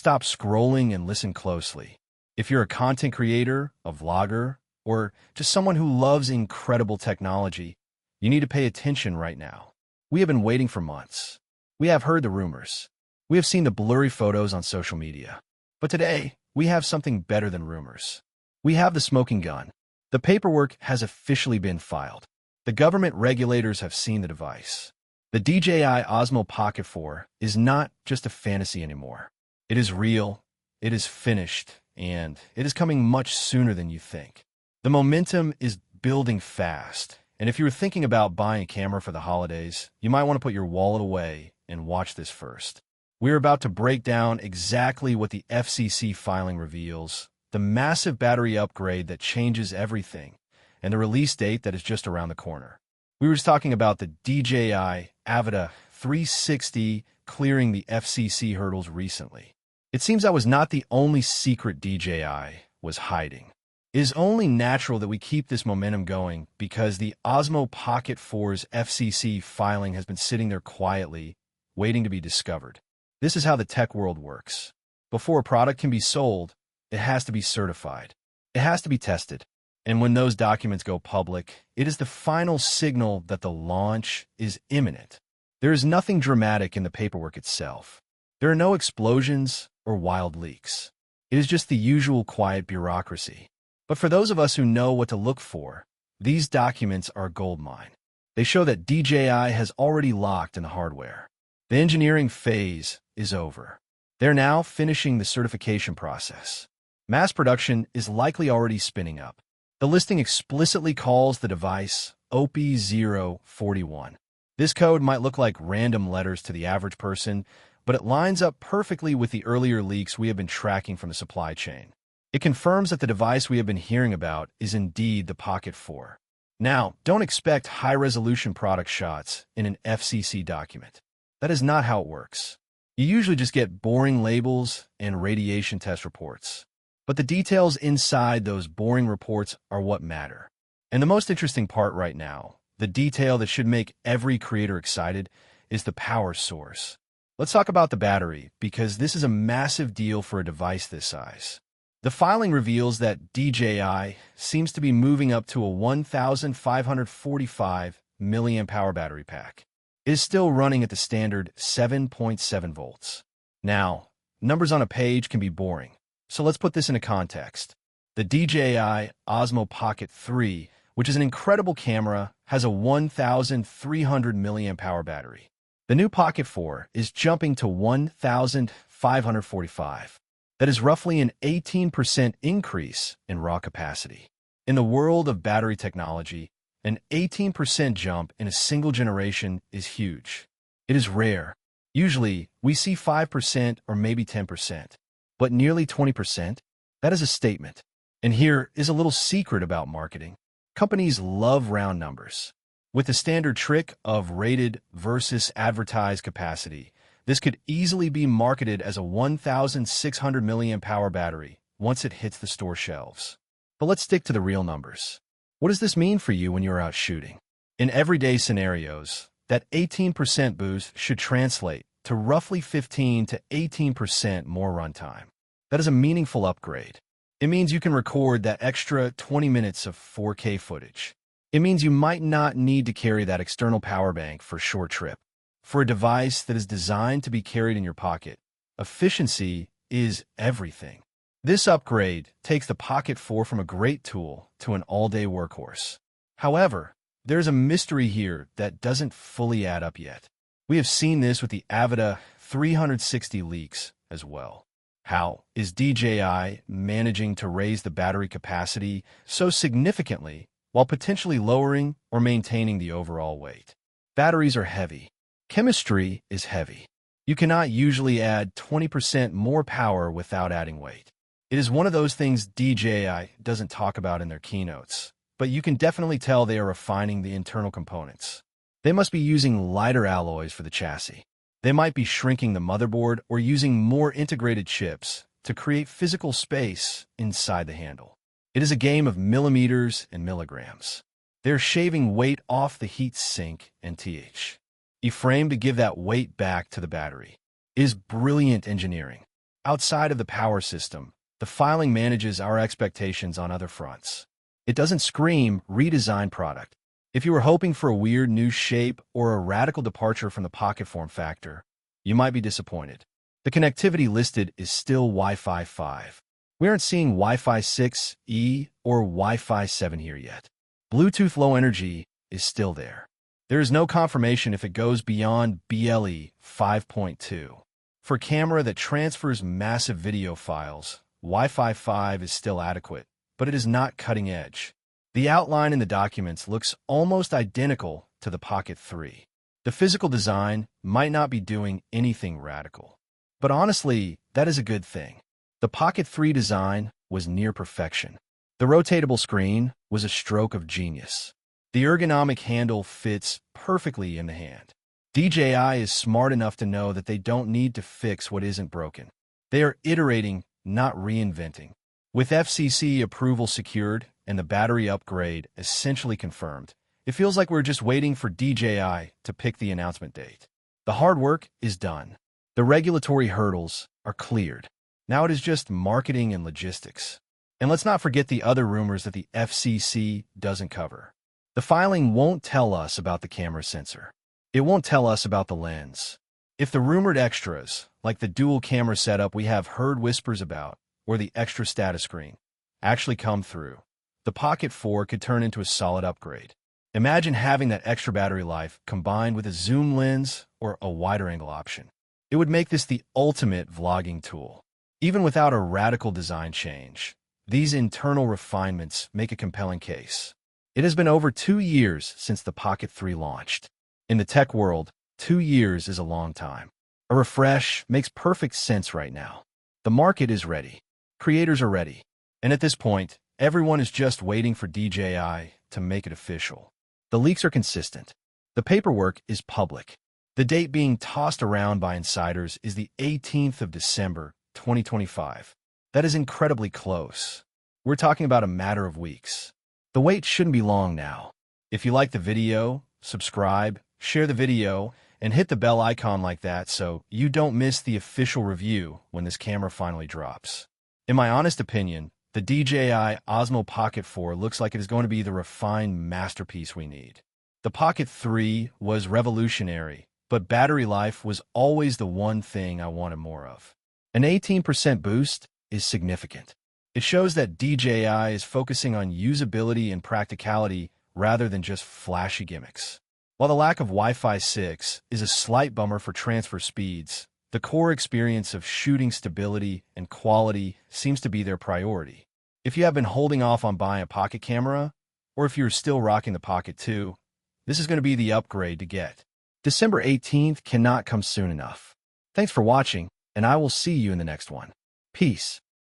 stop scrolling and listen closely. If you're a content creator, a vlogger, or just someone who loves incredible technology, you need to pay attention right now. We have been waiting for months. We have heard the rumors. We have seen the blurry photos on social media. But today, we have something better than rumors. We have the smoking gun. The paperwork has officially been filed. The government regulators have seen the device. The DJI Osmo Pocket 4 is not just a fantasy anymore. It is real, it is finished, and it is coming much sooner than you think. The momentum is building fast, and if you were thinking about buying a camera for the holidays, you might want to put your wallet away and watch this first. We're about to break down exactly what the FCC filing reveals, the massive battery upgrade that changes everything, and the release date that is just around the corner. We were just talking about the DJI Avata 360 clearing the FCC hurdles recently. It seems that was not the only secret DJI was hiding. It is only natural that we keep this momentum going because the Osmo Pocket 4's FCC filing has been sitting there quietly, waiting to be discovered. This is how the tech world works. Before a product can be sold, it has to be certified. It has to be tested. And when those documents go public, it is the final signal that the launch is imminent. There is nothing dramatic in the paperwork itself. There are no explosions or wild leaks. It is just the usual quiet bureaucracy. But for those of us who know what to look for, these documents are a goldmine. They show that DJI has already locked in the hardware. The engineering phase is over. They're now finishing the certification process. Mass production is likely already spinning up. The listing explicitly calls the device OP041. This code might look like random letters to the average person, but it lines up perfectly with the earlier leaks we have been tracking from the supply chain. It confirms that the device we have been hearing about is indeed the Pocket 4. Now, don't expect high-resolution product shots in an FCC document. That is not how it works. You usually just get boring labels and radiation test reports. But the details inside those boring reports are what matter. And the most interesting part right now, the detail that should make every creator excited, is the power source. Let's talk about the battery, because this is a massive deal for a device this size. The filing reveals that DJI seems to be moving up to a 1,545 mAh battery pack. It is still running at the standard 7.7 volts. Now, numbers on a page can be boring, so let's put this into context. The DJI Osmo Pocket 3, which is an incredible camera, has a 1,300 mAh battery. The new Pocket 4 is jumping to 1,545. That is roughly an 18% increase in raw capacity. In the world of battery technology, an 18% jump in a single generation is huge. It is rare. Usually, we see 5% or maybe 10%, but nearly 20%? That is a statement. And here is a little secret about marketing. Companies love round numbers. With the standard trick of rated versus advertised capacity, this could easily be marketed as a 1,600 mAh battery once it hits the store shelves. But let's stick to the real numbers. What does this mean for you when you're out shooting? In everyday scenarios, that 18% boost should translate to roughly 15 to 18% more runtime. That is a meaningful upgrade. It means you can record that extra 20 minutes of 4K footage. It means you might not need to carry that external power bank for a short trip. For a device that is designed to be carried in your pocket, efficiency is everything. This upgrade takes the Pocket 4 from a great tool to an all-day workhorse. However, there's a mystery here that doesn't fully add up yet. We have seen this with the Avata 360 leaks as well. How is DJI managing to raise the battery capacity so significantly while potentially lowering or maintaining the overall weight? Batteries are heavy. Chemistry is heavy. You cannot usually add 20% more power without adding weight. It is one of those things DJI doesn't talk about in their keynotes, but you can definitely tell they are refining the internal components. They must be using lighter alloys for the chassis. They might be shrinking the motherboard or using more integrated chips to create physical space inside the handle. It is a game of millimeters and milligrams. They're shaving weight off the heat sink and frame to give that weight back to the battery. It is brilliant engineering. Outside of the power system, the filing manages our expectations on other fronts. It doesn't scream redesign product. If you were hoping for a weird new shape or a radical departure from the Pocket form factor, you might be disappointed. The connectivity listed is still Wi-Fi 5. We aren't seeing Wi-Fi 6E or Wi-Fi 7 here yet. Bluetooth Low Energy is still there. There is no confirmation if it goes beyond BLE 5.2. For a camera that transfers massive video files, Wi-Fi 5 is still adequate, but it is not cutting edge. The outline in the documents looks almost identical to the Pocket 3. The physical design might not be doing anything radical. But honestly, that is a good thing. The Pocket 3 design was near perfection. The rotatable screen was a stroke of genius. The ergonomic handle fits perfectly in the hand. DJI is smart enough to know that they don't need to fix what isn't broken. They are iterating, not reinventing. With FCC approval secured and the battery upgrade essentially confirmed, it feels like we're just waiting for DJI to pick the announcement date. The hard work is done. The regulatory hurdles are cleared. Now it is just marketing and logistics. And let's not forget the other rumors that the FCC doesn't cover. The filing won't tell us about the camera sensor. It won't tell us about the lens. If the rumored extras, like the dual camera setup we have heard whispers about, or the extra status screen, actually come through, the Pocket 4 could turn into a solid upgrade. Imagine having that extra battery life combined with a zoom lens or a wider angle option. It would make this the ultimate vlogging tool. Even without a radical design change, these internal refinements make a compelling case. It has been over 2 years since the Pocket 3 launched. In the tech world, 2 years is a long time. A refresh makes perfect sense right now. The market is ready. Creators are ready. And at this point, everyone is just waiting for DJI to make it official. The leaks are consistent. The paperwork is public. The date being tossed around by insiders is the 18th of December, 2025. That is incredibly close. We're talking about a matter of weeks. The wait shouldn't be long now. If you like the video, subscribe, share the video, and hit the bell icon like that so you don't miss the official review when this camera finally drops. In my honest opinion, the DJI Osmo Pocket 4 looks like it is going to be the refined masterpiece we need. The Pocket 3 was revolutionary, but battery life was always the one thing I wanted more of. An 18% boost is significant. It shows that DJI is focusing on usability and practicality rather than just flashy gimmicks. While the lack of Wi-Fi 6 is a slight bummer for transfer speeds, the core experience of shooting stability and quality seems to be their priority. If you have been holding off on buying a Pocket camera, or if you're still rocking the Pocket 2, this is going to be the upgrade to get. December 18th cannot come soon enough. Thanks for watching, and I will see you in the next one. Peace.